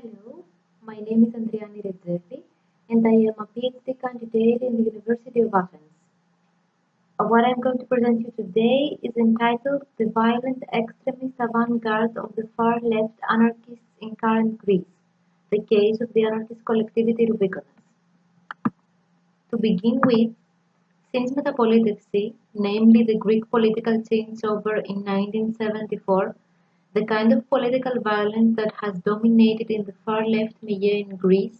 Hello, my name is Andriani Retzepi and I am a PhD candidate in the University of Athens. What I'm going to present you today is entitled The Violent Extremist Avant-Garde of the Far Left Anarchists in Current Greece, the case of the Anarchist Collectivity Rouvikonas. To begin with, since Metapolitefsi, namely the Greek political changeover in 1974, the kind of political violence that has dominated in the far-left milieu in Greece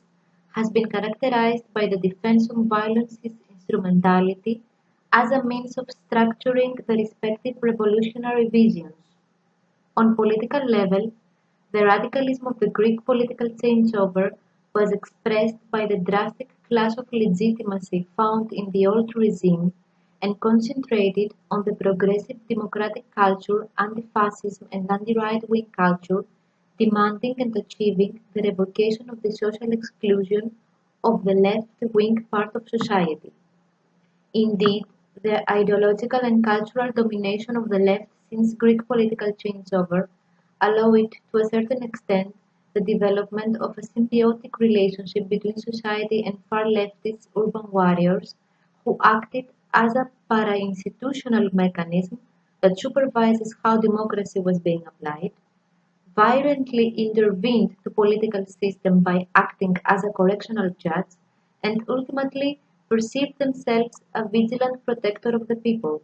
has been characterized by the defense of violence's instrumentality as a means of structuring the respective revolutionary visions. On political level, the radicalism of the Greek political changeover was expressed by the drastic clash of legitimacy found in the old regime and concentrated on the progressive democratic culture, anti-fascism and anti-right-wing culture, demanding and achieving the revocation of the social exclusion of the left-wing part of society. Indeed, the ideological and cultural domination of the left since Greek political changeover allow it, to a certain extent, the development of a symbiotic relationship between society and far-leftist urban warriors who acted as a para-institutional mechanism that supervises how democracy was being applied, violently intervened the political system by acting as a correctional judge, and ultimately perceived themselves a vigilant protector of the people.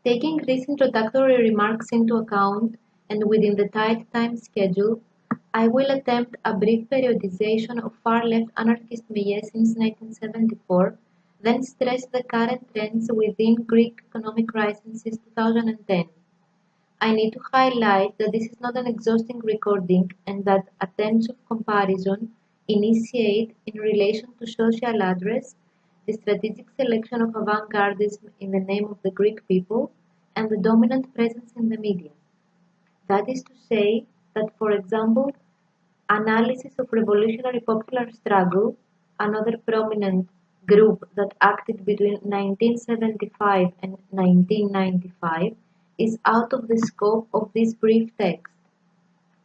Taking these introductory remarks into account, and within the tight time schedule, I will attempt a brief periodization of far-left anarchist milieu since 1974, then stress the current trends within Greek economic crisis since 2010. I need to highlight that this is not an exhausting recording and that attempts of comparison initiate in relation to social address, the strategic selection of avant-gardism in the name of the Greek people, and the dominant presence in the media. That is to say that, for example, analysis of revolutionary popular struggle, another prominent group that acted between 1975 and 1995, is out of the scope of this brief text.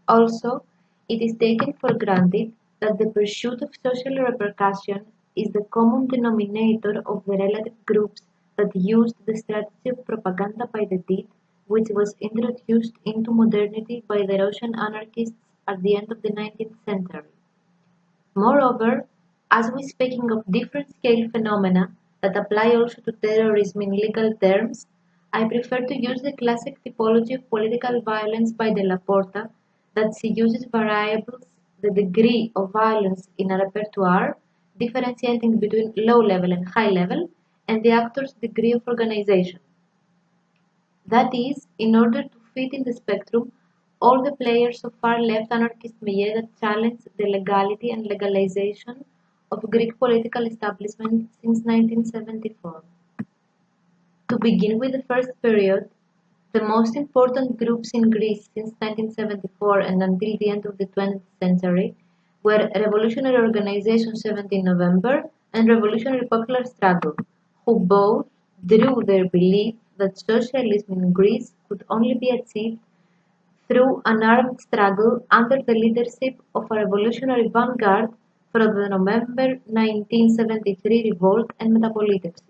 Also, it is taken for granted that the pursuit of social repercussion is the common denominator of the relative groups that used the strategy of propaganda by the deed, which was introduced into modernity by the Russian anarchists at the end of the 19th century. Moreover, as we speaking of different scale phenomena that apply also to terrorism in legal terms, I prefer to use the classic typology of political violence by Della Porta that she uses variables the degree of violence in a repertoire, differentiating between low level and high level, and the actor's degree of organization. That is, in order to fit in the spectrum all the players of far-left anarchist milieu that challenge the legality and legalization of Greek political establishment since 1974. To begin with the first period, the most important groups in Greece since 1974 and until the end of the 20th century were Revolutionary Organization 17 November and Revolutionary Popular Struggle, who both drew their belief that socialism in Greece could only be achieved through an armed struggle under the leadership of a revolutionary vanguard from the November 1973 revolt and Metapolitefsi.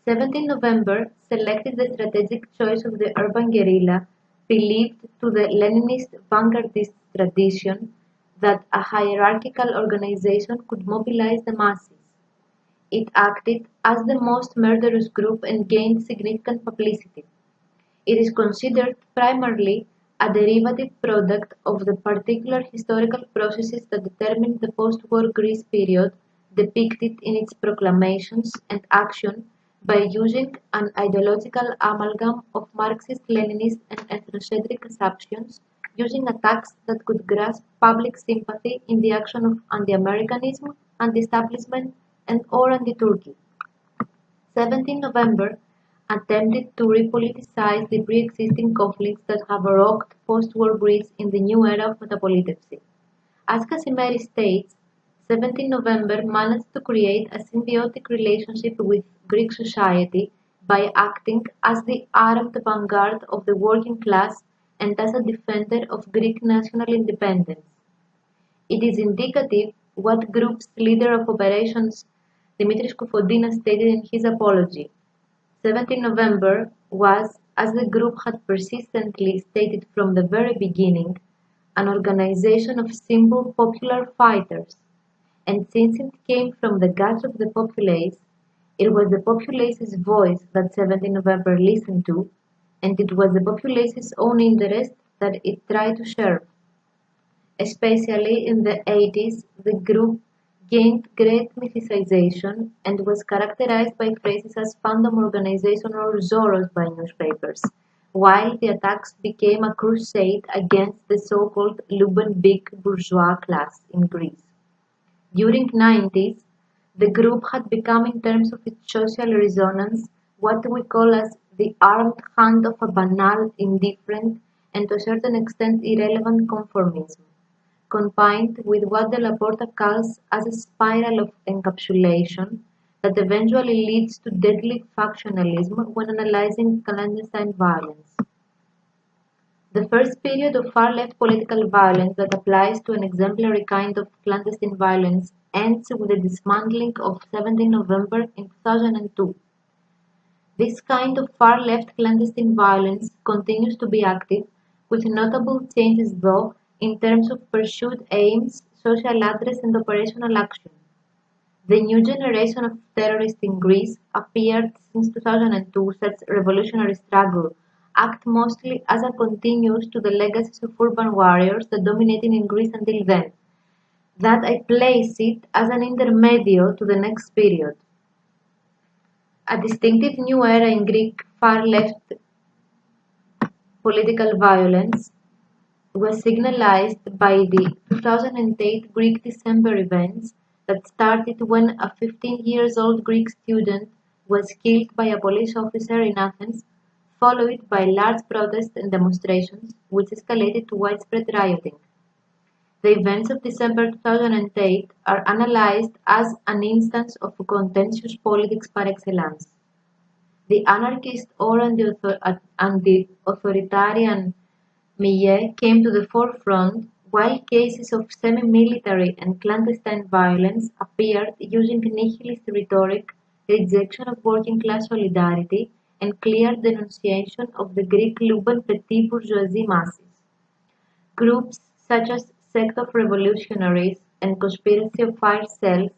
17 November selected the strategic choice of the urban guerrilla, believed to the Leninist vanguardist tradition that a hierarchical organization could mobilize the masses. It acted as the most murderous group and gained significant publicity. It is considered primarily a derivative product of the particular historical processes that determined the post-war Greece period, depicted in its proclamations and action by using an ideological amalgam of Marxist-Leninist and ethnocentric assumptions, using attacks that could grasp public sympathy in the action of anti-Americanism, anti-establishment, and or anti-Turkey. 17 November attempted to repoliticize the pre-existing conflicts that have rocked post-war Greece in the new era of Metapolitefsi. As Casimiri states, 17 November managed to create a symbiotic relationship with Greek society by acting as the armed vanguard of the working class and as a defender of Greek national independence. It is indicative what group's leader of operations Dimitris Koufondinas stated in his apology. 17 November was, as the group had persistently stated from the very beginning, an organization of simple popular fighters, and since it came from the guts of the populace, it was the populace's voice that 17 November listened to, and it was the populace's own interest that it tried to serve. Especially in the 80s, the group gained great mythicization and was characterized by phrases as phantom organization or Zorros by newspapers, while the attacks became a crusade against the so-called Lubenbig bourgeois class in Greece. During 90s, the group had become in terms of its social resonance what we call as the armed hand of a banal, indifferent, and to a certain extent irrelevant conformism, combined with what de la Porta calls as a spiral of encapsulation that eventually leads to deadly factionalism when analyzing clandestine violence. The first period of far-left political violence that applies to an exemplary kind of clandestine violence ends with the dismantling of 17 November in 2002. This kind of far-left clandestine violence continues to be active, with notable changes though in terms of pursued aims, social address and operational action. The new generation of terrorists in Greece appeared since 2002 such revolutionary struggle act mostly as a continuous to the legacies of urban warriors that dominated in Greece until then. That I place it as an intermedio to the next period. A distinctive new era in Greek far-left political violence was signalized by the 2008 Greek December events that started when a 15-year-old Greek student was killed by a police officer in Athens, followed by large protests and demonstrations, which escalated to widespread rioting. The events of December 2008 are analyzed as an instance of contentious politics par excellence. The anarchist or anti-authoritarian milieu came to the forefront, while cases of semi-military and clandestine violence appeared using nihilist rhetoric, rejection of working-class solidarity, and clear denunciation of the Greek Luban petit bourgeoisie masses. Groups such as Sect of Revolutionaries and Conspiracy of Fire Cells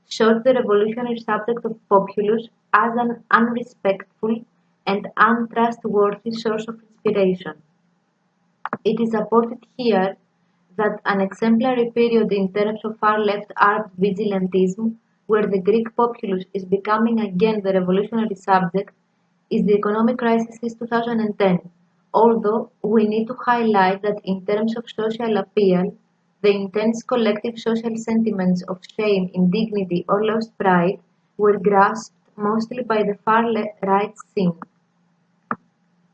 showed the revolutionary subject of populace as an unrespectful and untrustworthy source of inspiration. It is reported here that an exemplary period in terms of far-left armed vigilantism, where the Greek populace is becoming again the revolutionary subject, is the economic crisis since 2010, although we need to highlight that in terms of social appeal, the intense collective social sentiments of shame, indignity, or lost pride were grasped mostly by the far-right scene.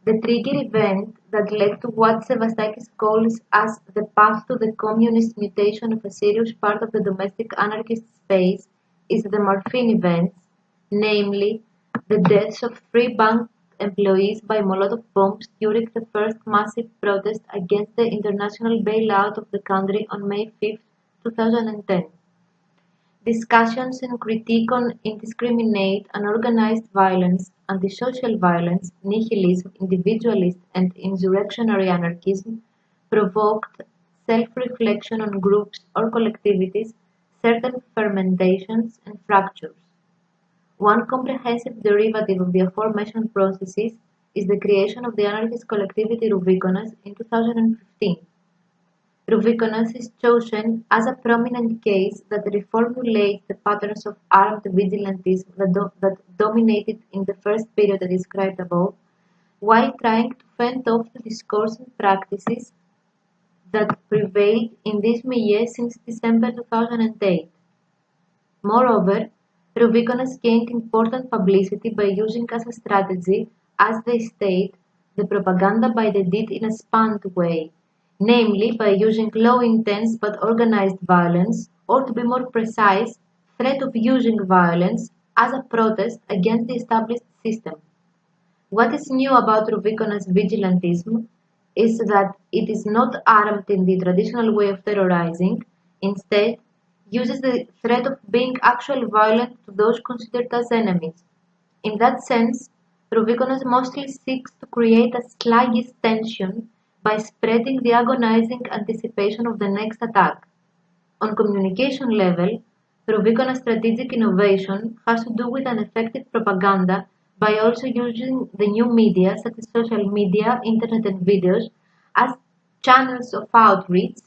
The trigger event that led to what Sevastakis calls as the path to the communist mutation of a serious part of the domestic anarchist space is the morphine events, namely the deaths of 3 bank employees by Molotov bombs during the first massive protest against the international bailout of the country on May 5, 2010. Discussions and critique on indiscriminate and organized violence, antisocial violence, nihilism, individualist and insurrectionary anarchism provoked self-reflection on groups or collectivities, certain fermentations and fractures. One comprehensive derivative of the aforementioned processes is the creation of the Anarchist Collectivity Rouvikonas in 2015. Rouvikonas is chosen as a prominent case that reformulates the patterns of armed vigilantism that dominated in the first period I described above, while trying to fend off the discourse and practices that prevailed in this milieu since December 2008. Moreover, Rouvikonas gained important publicity by using as a strategy, as they state, the propaganda by the deed in a spanned way, namely by using low-intense but organized violence, or to be more precise, threat of using violence as a protest against the established system. What is new about Rouvikonas' vigilantism is that it is not armed in the traditional way of terrorizing, instead uses the threat of being actually violent to those considered as enemies. In that sense, Rouvikonas mostly seeks to create a sluggish tension by spreading the agonizing anticipation of the next attack. On communication level, Rouvikonas' strategic innovation has to do with an effective propaganda by also using the new media, such as social media, internet and videos, as channels of outreach,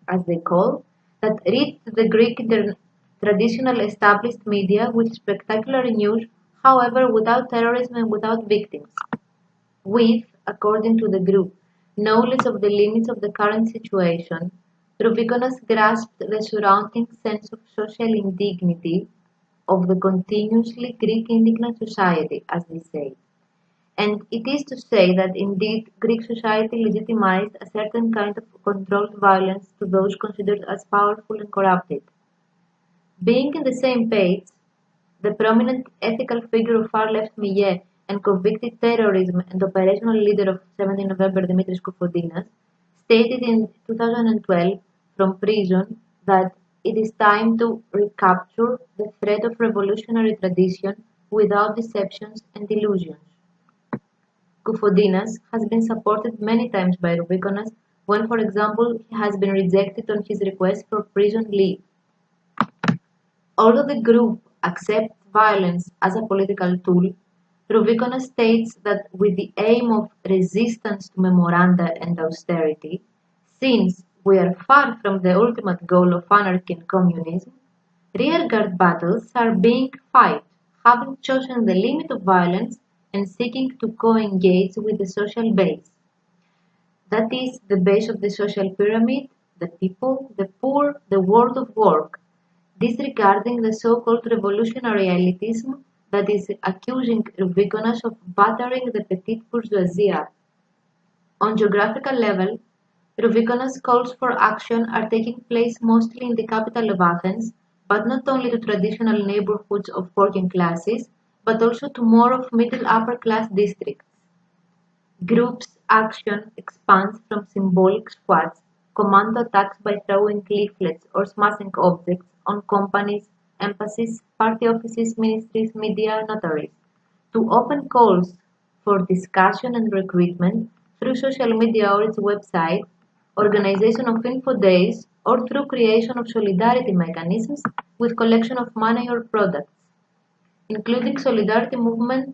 as they call, that reach the Greek traditional established media with spectacular news, however without terrorism and without victims. With, according to the group, knowledge of the limits of the current situation, Rouvikonas grasped the surrounding sense of social indignity of the continuously Greek indignant society, as they say. And it is to say that indeed Greek society legitimized a certain kind of controlled violence to those considered as powerful and corrupted. Being in the same page, the prominent ethical figure of far-left milieu and convicted terrorism and operational leader of 17 November Dimitris Koufoudinas stated in 2012 from prison that it is time to recapture the thread of revolutionary tradition without deceptions and illusions. Koufoudinas has been supported many times by Rouvikonas when, for example, he has been rejected on his request for prison leave. Although the group accepts violence as a political tool, Rouvikonas states that with the aim of resistance to memoranda and austerity, since we are far from the ultimate goal of anarchy and communism, rearguard battles are being fought, having chosen the limit of violence and seeking to co-engage with the social base. That is the base of the social pyramid, the people, the poor, the world of work, disregarding the so-called revolutionary elitism that is accusing Rouvikonas of battering the petite bourgeoisie. On geographical level, Rouvikonas' calls for action are taking place mostly in the capital of Athens, but not only to traditional neighborhoods of working classes, but also to more of middle-upper class districts. Group's action expands from symbolic squads, commando attacks by throwing leaflets or smashing objects on companies, embassies, party offices, ministries, media, notaries, to open calls for discussion and recruitment through social media or its website, organization of info days, or through creation of solidarity mechanisms with collection of money or products, including solidarity movements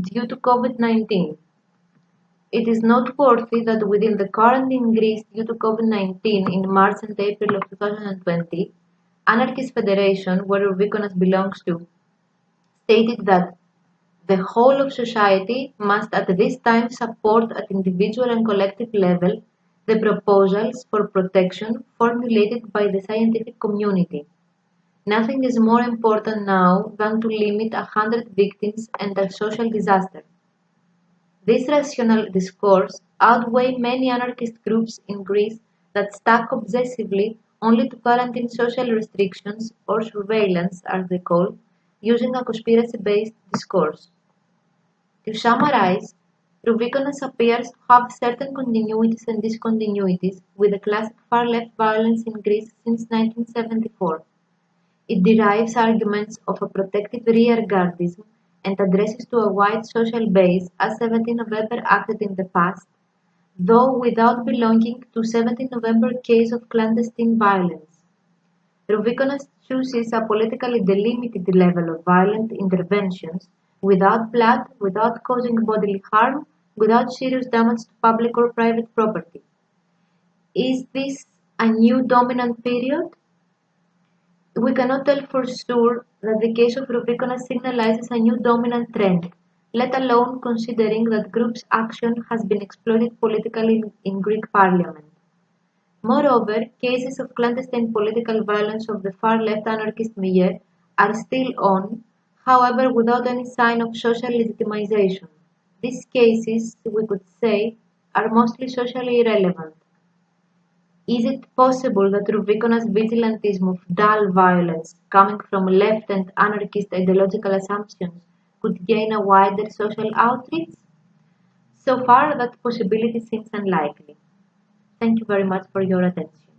due to COVID-19. It is noteworthy that within the quarantine in Greece due to COVID-19 in March and April of 2020, Anarchist Federation, where Rouvikonas belongs to, stated that the whole of society must at this time support at individual and collective level the proposals for protection formulated by the scientific community. Nothing is more important now than to limit 100 victims and a social disaster. This rational discourse outweighs many anarchist groups in Greece that stuck obsessively only to quarantine social restrictions or surveillance, as they call, using a conspiracy-based discourse. To summarize, Rouvikonas appears to have certain continuities and discontinuities with the classic far-left violence in Greece since 1974. It derives arguments of a protective rearguardism and addresses to a wide social base as 17 November acted in the past, though without belonging to 17 November case of clandestine violence. Rouvikonas chooses a politically delimited level of violent interventions without blood, without causing bodily harm, without serious damage to public or private property. Is this a new dominant period? We cannot tell for sure that the case of Rouvikonas signalizes a new dominant trend, let alone considering that group's action has been exploited politically in Greek parliament. Moreover, cases of clandestine political violence of the far-left anarchist milieu are still on, however without any sign of social legitimization. These cases, we could say, are mostly socially irrelevant. Is it possible that Rouvikonas' vigilantism of dull violence, coming from left and anarchist ideological assumptions, could gain a wider social outreach? So far, that possibility seems unlikely. Thank you very much for your attention.